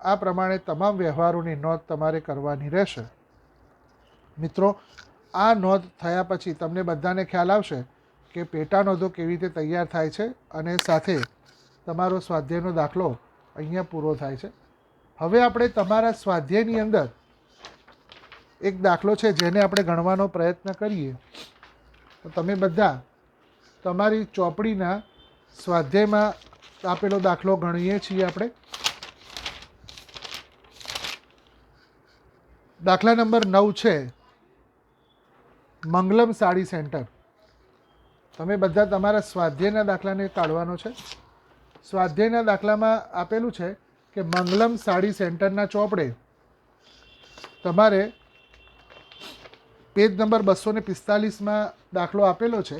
S1: આ પ્રમાણે તમામ વ્યવહારોની નોંધ તમારે કરવાની રહેશે. મિત્રો, આ નોંધ થયા પછી તમને બધાને ખ્યાલ આવશે કે પેટા નોંધો કેવી રીતે તૈયાર થાય છે અને સાથે તમારો સ્વાધ્યાયનો દાખલો અહીંયા પૂરો થાય છે. હવે આપણે તમારા સ્વાધ્યાયની અંદર એક દાખલો છે જેને આપણે ગણવાનો પ્રયત્ન કરીએ. તો તમે બધા તમારી ચોપડીના સ્વાધ્યાયમાં આપેલો દાખલો ગણીએ છીએ આપણે. દાખલા નંબર 9 છે મંગલમ સાડી સેન્ટર. તમે બધા તમારા સ્વાધ્યાયના દાખલાને કાઢવાનો છે. સ્વાધ્યાયના દાખલામાં આપેલું છે કે મંગલમ સાડી સેન્ટરના ચોપડે તમારે પેજ નંબર 245માં દાખલો આપેલો છે.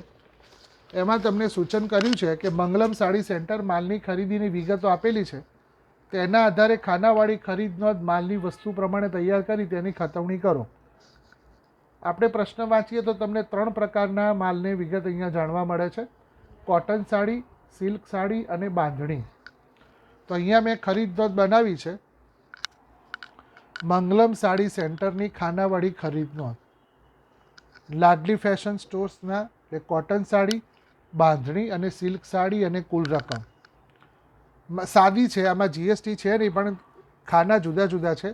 S1: એમાં તમને સૂચન કર્યું છે કે મંગલમ સાડી સેન્ટર માલની ખરીદીની વિગતો આપેલી છે, તેના આધારે ખાનાવાળી ખરીદ નોંધ માલની વસ્તુ પ્રમાણે તૈયાર કરી તેની ખતવણી કરો. આપણે પ્રશ્ન વાંચીએ તો તમને 3 પ્રકારના માલની વિગત અહીંયા જાણવા મળે છે: કોટન સાડી, સિલ્ક સાડી અને બાંધણી. તો અહીંયા મેં ખરીદ નોંધ બનાવી છે મંગલમ સાડી સેન્ટરની ખાનાવાળી ખરીદ નોંધ. લાડલી ફેશન સ્ટોર્સના કોટન સાડી, બાંધણી અને સિલ્ક સાડી અને કુલ રકમ. સાદી છે, આમાં જીએસટી છે નહીં, પણ ખાના જુદા જુદા છે.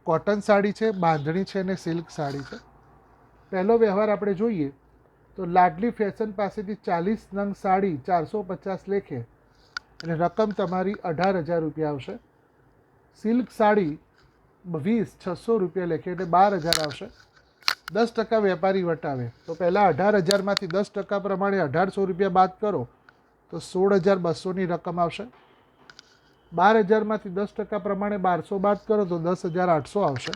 S1: કોટન સાડી છે, બાંધણી છે અને સિલ્ક સાડી છે. પહેલો વ્યવહાર આપણે જોઈએ તો લાડલી ફેશન પાસેથી 40 નંગ સાડી 450 લેખે અને રકમ તમારી 18,000 રૂપિયા આવશે. સિલ્ક સાડી 20 600 રૂપિયા લેખે એટલે 12,000 આવશે. 10% વેપારી વટાવે તો પહેલાં 18,000માંથી 10% પ્રમાણે 1,800 રૂપિયા બાદ કરો તો 16,200ની રકમ આવશે. 12,000માંથી 10% પ્રમાણે 1200 બાદ કરો તો 10,800 આવશે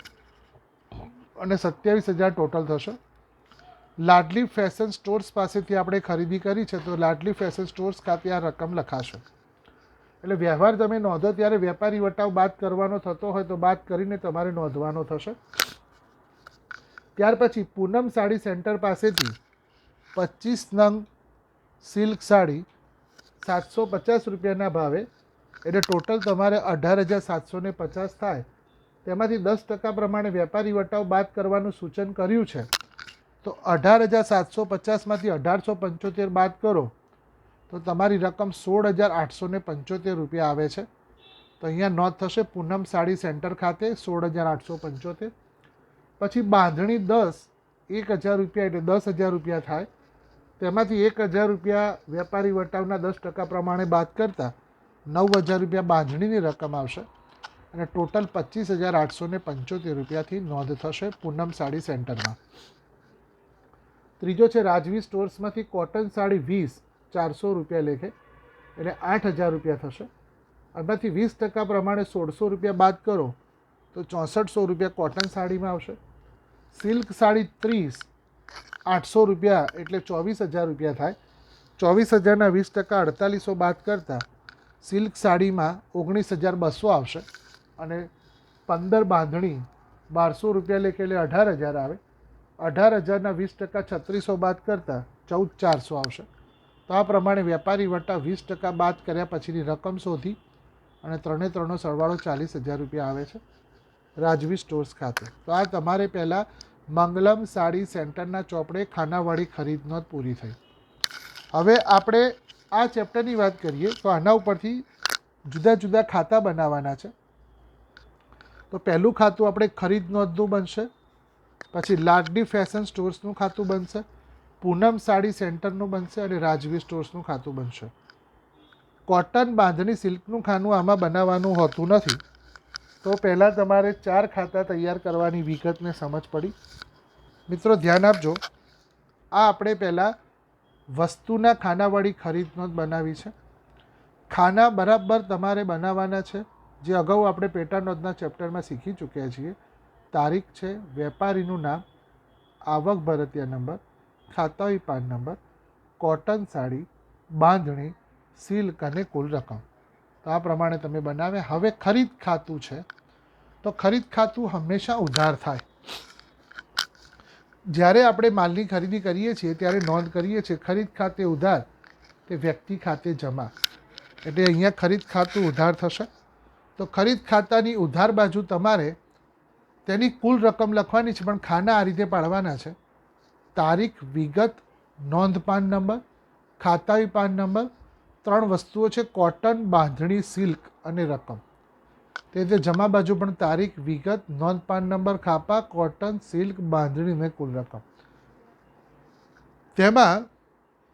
S1: અને 27,000 ટોટલ થશે. લાડલી ફેશન સ્ટોર્સ પાસેથી આપણે ખરીદી કરી છે તો લાડલી ફેશન સ્ટોર્સ ખાતે આ રકમ લખાશે. એટલે વ્યવહાર તમે નોંધો ત્યારે વેપારી વટાવ બાદ કરવાનો થતો હોય તો બાદ કરીને તમારે નોંધવાનો થશે. ત્યાર પછી પૂનમ સાડી સેન્ટર પાસેથી 25 નંગ સિલ્ક સાડી 750 રૂપિયાના ભાવે એટલે ટોટલ તમારે 18,750 થાય. તેમાંથી 10% પ્રમાણે વેપારી વટાવ બાદ કરવાનું સૂચન કર્યું છે તો 18,750માંથી 1,875 બાદ કરો તો તમારી રકમ 16,875 રૂપિયા આવે છે. તો અહીંયા નોંધ થશે પૂનમ સાડી સેન્ટર ખાતે 16,875. પછી બાંધણી 1,000 રૂપિયા એટલે 10,000 રૂપિયા થાય. તેમાંથી 1,000 રૂપિયા વેપારી વટાવના 10% પ્રમાણે બાદ કરતાં 9,000 રૂપિયા બાંધણીની રકમ આવશે અને ટોટલ 25,875 રૂપિયાથી નોંધ થશે પૂનમ સાડી સેન્ટરમાં. ત્રીજો છે રાજવી સ્ટોર્સમાંથી કોટન સાડી 20 400 રૂપિયા લેખે એટલે 8,000 રૂપિયા થશે. એમાંથી 20% પ્રમાણે 1,600 રૂપિયા બાદ કરો તો 6,400 રૂપિયા કોટન સાડીમાં આવશે. સિલ્ક સાડી 30 800 રૂપિયા એટલે 24,000 રૂપિયા થાય. 24,000ના 20% 4,800 બાદ કરતાં સિલ્ક સાડીમાં 19,200 આવશે અને 15 બાંધણી 1,200 રૂપિયા લેખે એટલે 18,000 આવે. 18,000ના 20% 3,600 બાદ કરતાં 14,400 આવશે. તો આ પ્રમાણે વેપારી વટા 20% બાદ કર્યા પછીની રકમ શોધી અને 3 સરવાળો 40,000 રૂપિયા આવે છે રાજવી સ્ટોર્સ ખાતે. તો આ તમારે પહેલાં મંગલમ સાડી સેન્ટરના ચોપડે ખાનાવાળી ખરીદ નોંધ પૂરી થઈ. હવે આપણે આ ચેપ્ટરની વાત કરીએ તો આના ઉપરથી જુદા જુદા ખાતા બનાવવાના છે. તો પહેલું ખાતું આપણે ખરીદ નોંધનું બનશે, પછી લાડલી ફેશન સ્ટોર્સનું ખાતું બનશે, પૂનમ સાડી સેન્ટરનું બનશે અને રાજવી સ્ટોર્સનું ખાતું બનશે. કોટન બાંધણી સિલ્કનું ખાનું આમાં બનાવવાનું હોતું નથી. તો પહેલાં તમારે 4 ખાતા તૈયાર કરવાની વિગતને સમજ પડી. મિત્રો ધ્યાન આપજો, આ આપણે પહેલાં વસ્તુના ખાનાવાળી ખરીદ નોંધ બનાવી છે. ખાના બરાબર તમારે બનાવવાના છે જે અગાઉ આપણે પેટા નોંધના ચેપ્ટરમાં શીખી ચૂક્યા છીએ. તારીખ છે, વેપારીનું નામ, આવક ભરતીય નંબર, ખાતાવી PAN number, cotton sari, bandhani, silk અને કુલ રકમ. તો આ પ્રમાણે તમે બનાવ્યા. હવે ખરીદ ખાતું છે તો ખરીદ ખાતું હંમેશા ઉધાર થાય. જ્યારે આપણે માલની ખરીદી કરીએ છીએ ત્યારે નોંધ કરીએ છીએ ખરીદ ખાતે ઉધાર તે વ્યક્તિ ખાતે જમા, એટલે અહીંયા ખરીદ ખાતું ઉધાર થશે. તો ખરીદ ખાતાની ઉધાર બાજુ તમારે તેની કુલ રકમ લખવાની છે, પણ ખાના આ રીતે પાડવાના છે. તારીખ, વિગત, નોંધ પાન નંબર, ખાતાવી પાન નંબર, 3 વસ્તુઓ છે કોટન, બાંધણી, સિલ્ક અને રકમ. તે રીતે જમા બાજુ પણ તારીખ, વિગત, નોંધ પાન નંબર, ખાપા, કોટન, સિલ્ક, બાંધણી અને કુલ રકમ. તેમાં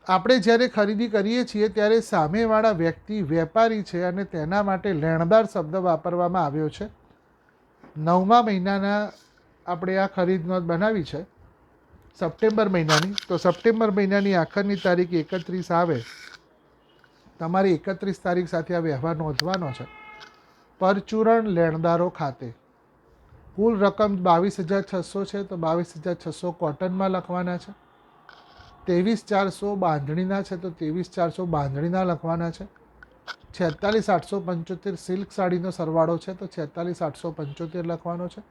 S1: આપણે જ્યારે ખરીદી કરીએ છીએ ત્યારે સામેવાળા વ્યક્તિ વેપારી છે અને તેના માટે લેણદાર શબ્દ વાપરવામાં આવ્યો છે. 9મા મહિનાના આપણે આ ખરીદ નોંધ બનાવી છે સપ્ટેમ્બર મહિનાની. તો સપ્ટેમ્બર મહિનાની આખરની તારીખ 31 આવે, તમારે 31 તારીખ સાથે આ વ્યવહાર નોંધવાનો છે. પરચુરણ લેણદારો ખાતે કુલ રકમ 22,600 છે તો 22,600 કોટનમાં લખવાના છે. 23,400 બાંધણીના છે તો 23,400 બાંધણીના લખવાના છે. 46,875 સિલ્ક સાડીનો સરવાળો છે તો 46,875 લખવાનો છે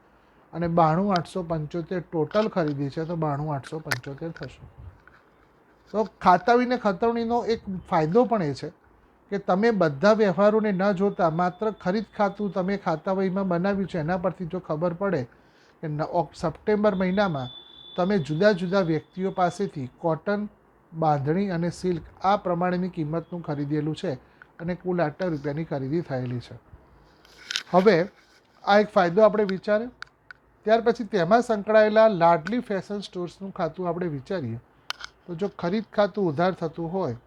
S1: અને 92,875 ટોટલ ખરીદી છે તો 92,875 થશે. તો ખાતાવીને ખતવણીનો એક ફાયદો પણ એ છે કે તમે બધા વ્યવહારોને ન જોતા માત્ર ખરીદ ખાતું તમે ખાતાવહીમાં બનાવ્યું છે એના પરથી જો ખબર પડે કે સપ્ટેમ્બર મહિનામાં તમે જુદા જુદા વ્યક્તિઓ પાસેથી કોટન, બાંધણી અને સિલ્ક આ પ્રમાણેની કિંમતનું ખરીદેલું છે અને કુલ આટલા રૂપિયાની ખરીદી થયેલી છે. હવે આ એક ફાયદો આપણે વિચાર્યો. ત્યાર પછી તેમાં સંકળાયેલા લાડલી ફેશન સ્ટોર્સનું ખાતું આપણે વિચારીએ તો જો ખરીદ ખાતું ઉધાર થતું હોય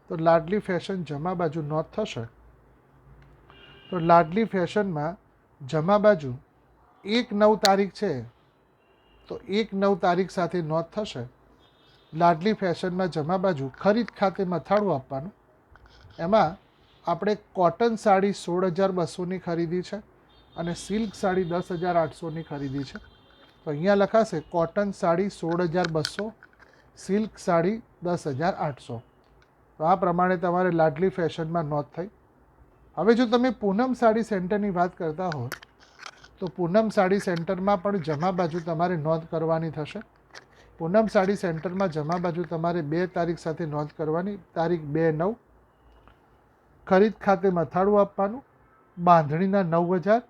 S1: તો લાડલી ફેશન જમા બાજુ નોંધ થશે. તો લાડલી ફેશનમાં જમા બાજુ 1/9 તારીખ છે તો 1/9 તારીખ સાથે નોંધ થશે. લાડલી ફેશનમાં જમા બાજુ ખરીદ ખાતે મથાળું આપવાનું. એમાં આપણે કોટન સાડી 16,200ની ખરીદી છે અને સિલ્ક સાડી 10,800ની ખરીદી છે. તો અહીંયા લખાશે કોટન સાડી 16,200, સિલ્ક સાડી 10,800. તો આ પ્રમાણે તમારે લાડલી ફેશનમાં નોંધ થઈ. હવે જો તમે પૂનમ સાડી સેન્ટરની વાત કરતા હો તો પૂનમ સાડી સેન્ટરમાં પણ જમા બાજુ તમારે નોંધ કરવાની થશે. પૂનમ સાડી સેન્ટરમાં જમા બાજુ તમારે 2 તારીખ સાથે નોંધ કરવાની. તારીખ 2/9. ખરીદ ખાતે મથાળું આપવાનું. બાંધણીના 9,000,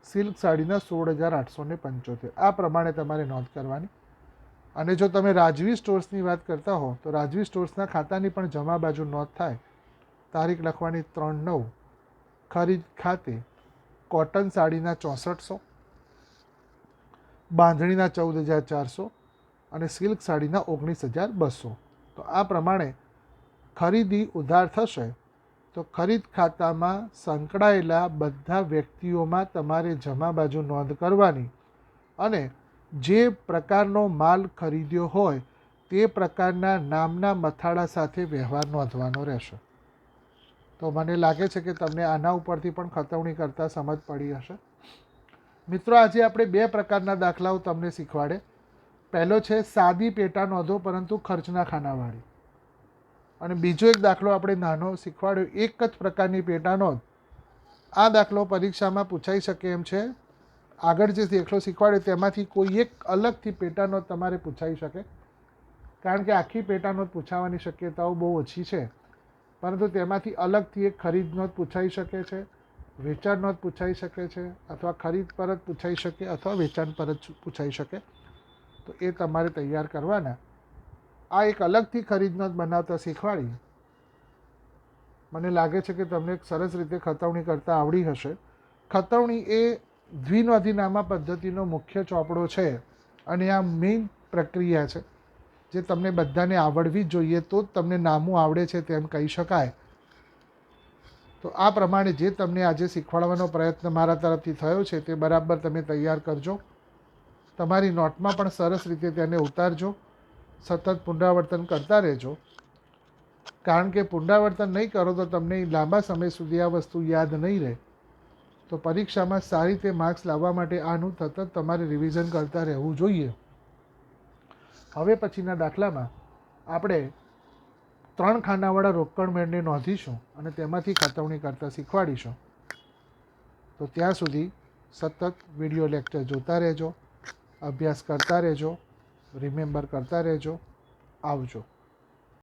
S1: સિલ્ક સાડીના 16,875. આ પ્રમાણે તમારે નોંધ કરવાની. અને જો તમે રાજવી સ્ટોર્સની વાત કરતા હો તો રાજવી સ્ટોર્સના ખાતાની પણ જમા બાજુ નોંધ થાય. તારીખ લખવાની 3/9. ખરીદ ખાતે કોટન સાડીના 6400, બાંધણીના 14,400 અને સિલ્ક સાડીના 19,200. તો આ પ્રમાણે ખરીદી ઉધાર થશે તો ખરીદ ખાતામાં સંકળાયેલા બધા વ્યક્તિઓમાં તમારે જમા બાજુ નોંધ કરવાની અને જે પ્રકારનો માલ ખરીદ્યો હોય તે પ્રકારના નામના મથાળા સાથે વ્યવહાર નોંધવાનો રહેશે. તો મને લાગે છે કે તમને આના ઉપરથી પણ ખતવણી કરતાં સમજ પડી હશે. મિત્રો, આજે આપણે 2 પ્રકારના દાખલાઓ તમને શીખવાડે. પહેલો છે સાદી પેટા નોંધો પરંતુ ખર્ચના ખાનાવાળી, અને બીજો એક દાખલો આપણે નાનો શીખવાડ્યો, એક જ પ્રકારની પેટા નોંધ. આ દાખલો પરીક્ષામાં પૂછાઈ શકે એમ છે. આગળ જે દાખલો શીખવાડ્યો તેમાંથી કોઈ એક અલગથી પેટા નોંધ તમારે પૂછાઈ શકે, કારણ કે આખી પેટા નોંધ પૂછાવાની શક્યતાઓ બહુ ઓછી છે. પરંતુ તેમાંથી અલગથી એક ખરીદ નોંધ પૂછાઈ શકે છે, વેચાણ નોંધ પૂછાઈ શકે છે, અથવા ખરીદ પરત પૂછાઈ શકે અથવા વેચાણ પરત પૂછાઈ શકે. તો એ તમારે તૈયાર કરવાના. આ એક અલગથી ખરીદ નોંધ બનાવતા શીખવાડી. મને લાગે છે કે તમને એક સરસ રીતે ખતવણી કરતાં આવડી હશે. ખતવણી એ દ્વિનોંધીનામા પદ્ધતિનો મુખ્ય ચોપડો છે અને આ મેઇન પ્રક્રિયા છે જે તમને બધાને આવડવી જ જોઈએ, તો જ તમને નામું આવડે છે તેમ કહી શકાય. તો આ પ્રમાણે જે તમને આજે શીખવાડવાનો પ્રયત્ન મારા તરફથી થયો છે તે બરાબર તમે તૈયાર કરજો. તમારી નોટમાં પણ સરસ રીતે તેને ઉતારજો. સતત પુનરાવર્તન કરતા રહેજો, કારણ કે પુનરાવર્તન નહીં કરો તો તમને લાંબા સમય સુધી આ વસ્તુ યાદ નહીં રહે. તો પરીક્ષામાં સારી રીતે માર્ક્સ લાવવા માટે આનું સતત તમારે રિવિઝન કરતા રહેવું જોઈએ. હવે પછીના દાખલામાં આપણે 3 ખાનાવાળા રોકડ મેળને નોંધીશું અને તેમાંથી ખતવણી કરતાં શીખવાડીશું. તો ત્યાં સુધી સતત વિડીયો લેક્ચર જોતા રહેજો, અભ્યાસ કરતા રહેજો, રિમેમ્બર કરતા રહેજો. આવજો.